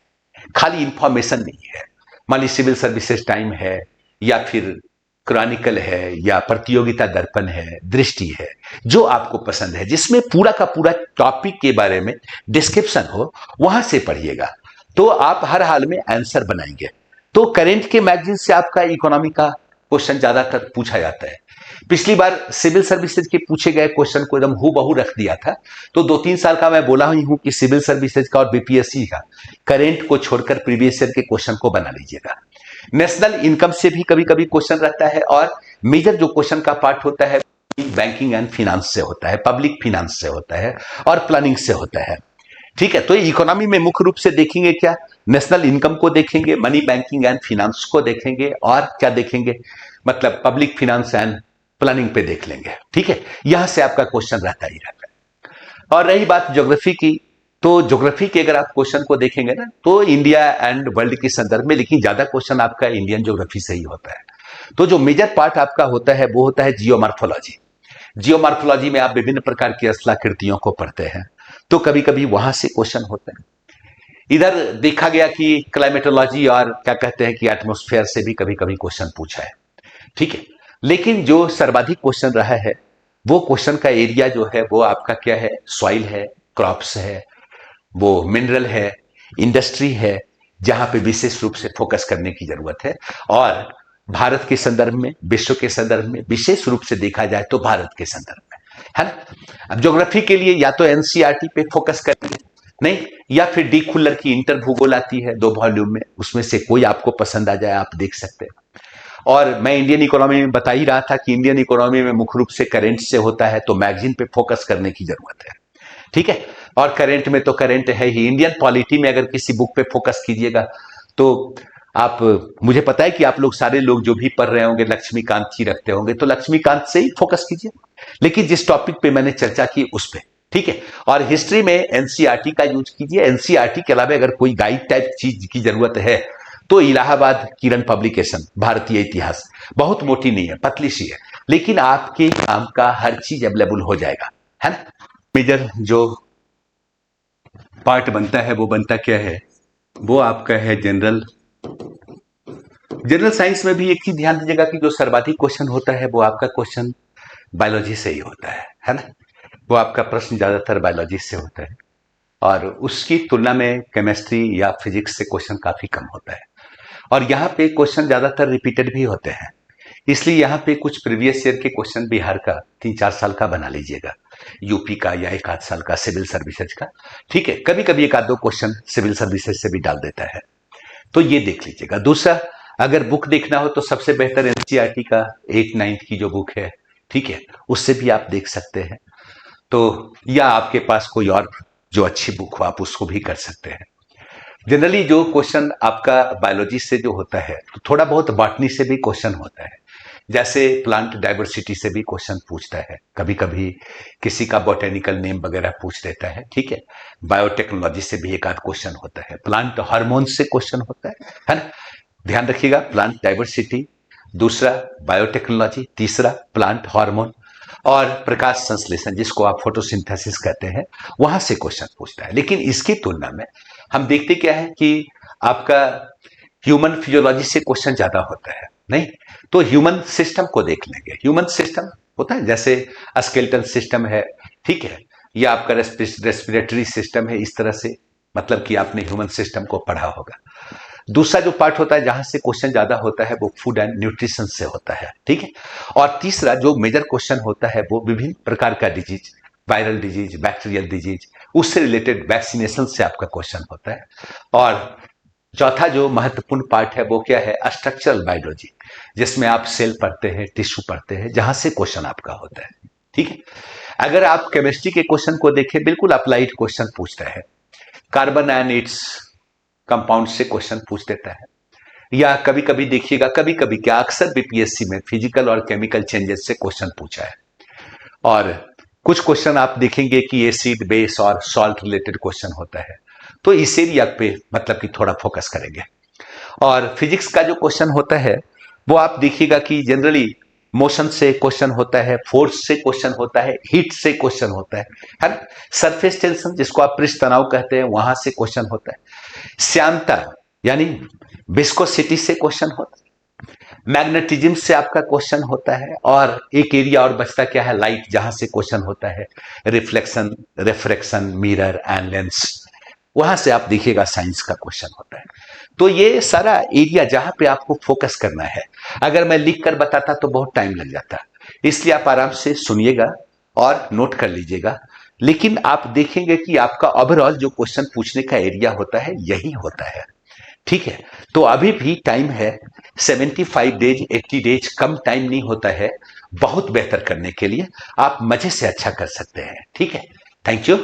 S1: खाली इंफॉर्मेशन नहीं है, मान ली सिविल सर्विसेज टाइम है या फिर क्रॉनिकल है या प्रतियोगिता दर्पण है, दृष्टि है, जो आपको पसंद है जिसमें पूरा का पूरा टॉपिक के बारे में डिस्क्रिप्शन हो, वहां से पढ़िएगा तो आप हर हाल में आंसर बनाएंगे। तो करंट के मैगजीन से आपका इकोनॉमी का क्वेश्चन ज्यादातर पूछा जाता है। पिछली बार सिविल सर्विसेज के पूछे गए क्वेश्चन को एकदम हूबहू रख दिया था, तो 2-3 साल का मैं बोला ही हूं कि सिविल सर्विसेज का और बीपीएससी का करंट को छोड़कर प्रीवियस ईयर के क्वेश्चन को बना लीजिएगा। नेशनल इनकम से भी कभी कभी क्वेश्चन रहता है, और मेजर जो क्वेश्चन का पार्ट होता है बैंकिंग एंड फिनांस से होता है, पब्लिक फिनांस से होता है और प्लानिंग से होता है, ठीक है। तो इकोनॉमी में मुख्य रूप से देखेंगे क्या, नेशनल इनकम को देखेंगे, मनी बैंकिंग एंड फिनांस को देखेंगे, और क्या देखेंगे मतलब पब्लिक फिनांस एंड प्लानिंग पे देख लेंगे, ठीक है। यहां से आपका क्वेश्चन रहता ही रहता है। और रही बात ज्योग्राफी की, तो ज्योग्राफी के अगर आप क्वेश्चन को देखेंगे ना, तो इंडिया एंड वर्ल्ड के संदर्भ में, लेकिन ज्यादा क्वेश्चन आपका इंडियन ज्योग्राफी से ही होता है। तो जो मेजर पार्ट आपका होता है वो होता है जियोमार्फोलॉजी। जियोमार्फोलॉजी में आप विभिन्न प्रकार की स्थलाकृतियों को पढ़ते हैं, तो कभी कभी वहां से क्वेश्चन होते हैं। इधर देखा गया कि क्लाइमेटोलॉजी और क्या कहते हैं कि एटमोस्फेयर से भी कभी कभी क्वेश्चन पूछा है, ठीक है। लेकिन जो सर्वाधिक क्वेश्चन रहा है, वो क्वेश्चन का एरिया जो है वो आपका क्या है, सॉइल है, क्रॉप्स है, वो मिनरल है, इंडस्ट्री है, जहां पे विशेष रूप से फोकस करने की जरूरत है। और भारत के संदर्भ में, विश्व के संदर्भ में, विशेष रूप से देखा जाए तो भारत के संदर्भ में, है ना। अब ज्योग्राफी के लिए या तो एनसीईआरटी पे फोकस करेंगे, नहीं, या फिर डी खुल्लर की इंटर भूगोल आती है 2 वॉल्यूम में, उसमें से कोई आपको पसंद आ जाए आप देख सकते हैं। और मैं इंडियन इकोनॉमी में बता ही रहा था कि इंडियन इकोनॉमी में मुख्य रूप से करेंट से होता है, तो मैगजीन पे फोकस करने की जरूरत है, ठीक है। और करंट में तो करंट है ही। इंडियन पॉलिटी में अगर किसी बुक पे फोकस कीजिएगा तो आप, मुझे पता है कि आप लोग सारे लोग जो भी पढ़ रहे होंगे लक्ष्मीकांत ही रखते होंगे, तो लक्ष्मीकांत से ही फोकस कीजिए, लेकिन जिस टॉपिक पे मैंने चर्चा की उस पे, ठीक है। और हिस्ट्री में एनसीईआरटी का यूज कीजिए। एनसीईआरटी के अलावा अगर कोई गाइड टाइप चीज की जरूरत है तो इलाहाबाद किरण पब्लिकेशन, भारतीय इतिहास, बहुत मोटी नहीं है, पतली सी है, लेकिन आपके काम का हर चीज अवेलेबल हो जाएगा, है ना। मेजर जो पार्ट बनता है वो बनता क्या है, वो आपका है जनरल। जनरल साइंस में भी एक चीज ध्यान दीजिएगा कि जो सर्वाधिक क्वेश्चन होता है वो आपका क्वेश्चन बायोलॉजी से ही होता है ना। वो आपका प्रश्न ज्यादातर बायोलॉजी से होता है, और उसकी तुलना में केमिस्ट्री या फिजिक्स से क्वेश्चन काफी कम होता है। और यहाँ पे क्वेश्चन ज्यादातर रिपीटेड भी होते हैं, इसलिए यहाँ पे कुछ प्रीवियस ईयर के क्वेश्चन बिहार का 3-4 साल का बना लीजिएगा, यूपी का या 1 आध साल का सिविल सर्विसेज का, ठीक है। कभी कभी 1 आध 2 क्वेश्चन सिविल सर्विसेज से भी डाल देता है, तो ये देख लीजिएगा। दूसरा, अगर बुक देखना हो तो सबसे बेहतर एनसीईआरटी का 8-9 की जो बुक है, ठीक है, उससे भी आप देख सकते हैं। तो या आपके पास कोई और जो अच्छी बुक हो आप उसको भी कर सकते हैं। जनरली जो क्वेश्चन आपका बायोलॉजी से जो होता है, तो थोड़ा बहुत बॉटनी से भी क्वेश्चन होता है, जैसे प्लांट डाइवर्सिटी से भी क्वेश्चन पूछता है, कभी कभी किसी का बोटेनिकल नेम वगैरह पूछ देता है, ठीक है। बायोटेक्नोलॉजी से भी 1 आध क्वेश्चन होता है, प्लांट हार्मोन से क्वेश्चन होता है ना। ध्यान रखिएगा, प्लांट डाइवर्सिटी, दूसरा बायोटेक्नोलॉजी, तीसरा प्लांट हार्मोन, और प्रकाश संश्लेषण जिसको आप फोटोसिंथेसिस कहते हैं, वहां से क्वेश्चन पूछता है। लेकिन इसकी तुलना में हम देखते क्या है कि आपका ह्यूमन फिजियोलॉजी से क्वेश्चन ज्यादा होता है, नहीं। तो ह्यूमन सिस्टम को देख लेंगे। ह्यूमन सिस्टम होता है जैसे स्केलेटल सिस्टम है, ठीक है, या आपका रेस्पिरेटरी सिस्टम है, इस तरह से, मतलब कि आपने ह्यूमन सिस्टम को पढ़ा होगा। दूसरा जो पार्ट होता है जहां से क्वेश्चन ज्यादा होता है वो फूड एंड न्यूट्रिशन से होता है, ठीक है। और तीसरा जो मेजर क्वेश्चन होता है वो विभिन्न प्रकार का disease, viral disease, bacterial disease, उससे रिलेटेड वैक्सीनेशन से आपका क्वेश्चन होता है। और चौथा जो महत्वपूर्ण पार्ट है वो क्या है, स्ट्रक्चरल बायोलॉजी, जिसमें आप सेल पढ़ते हैं, टिश्यू पढ़ते हैं, जहां से क्वेश्चन आपका होता है, ठीक है। अगर आप केमिस्ट्री के क्वेश्चन को देखें, बिल्कुल अप्लाइड क्वेश्चन पूछता है, कार्बन एंड इट्स कंपाउंड से क्वेश्चन पूछ देता है। या कभी कभी देखिएगा, कभी कभी क्या अक्सर बीपीएससी में फिजिकल और केमिकल चेंजेस से क्वेश्चन पूछा है। और कुछ क्वेश्चन आप देखेंगे कि एसिड, बेस और सॉल्ट रिलेटेड क्वेश्चन होता है, तो इस एरिया पे मतलब कि थोड़ा फोकस करेंगे। और फिजिक्स का जो क्वेश्चन होता है वो आप देखिएगा कि जनरली मोशन से क्वेश्चन होता है, फोर्स से क्वेश्चन होता है, हीट से क्वेश्चन होता है ना। सरफेस टेंशन जिसको आप पृष्ठ तनाव कहते हैं, वहां से क्वेश्चन होता है। श्यानता यानी विस्कोसिटी से क्वेश्चन होता है। मैग्नेटिज्म से आपका क्वेश्चन होता है। और एक एरिया और बचता क्या है, लाइट, जहां से क्वेश्चन होता है reflection, refraction, mirror and lens, वहां से आप देखिएगा साइंस का क्वेश्चन होता है। तो ये सारा एरिया जहां पे आपको फोकस करना है, अगर मैं लिख कर बताता तो बहुत टाइम लग जाता, इसलिए आप आराम से सुनिएगा और नोट कर लीजिएगा। लेकिन आप देखेंगे कि आपका ओवरऑल जो क्वेश्चन पूछने का एरिया होता है यही होता है, ठीक है। तो अभी भी टाइम है, 75 डेज, 80 डेज कम टाइम नहीं होता है बहुत बेहतर करने के लिए। आप मजे से अच्छा कर सकते हैं, ठीक है। Thank you.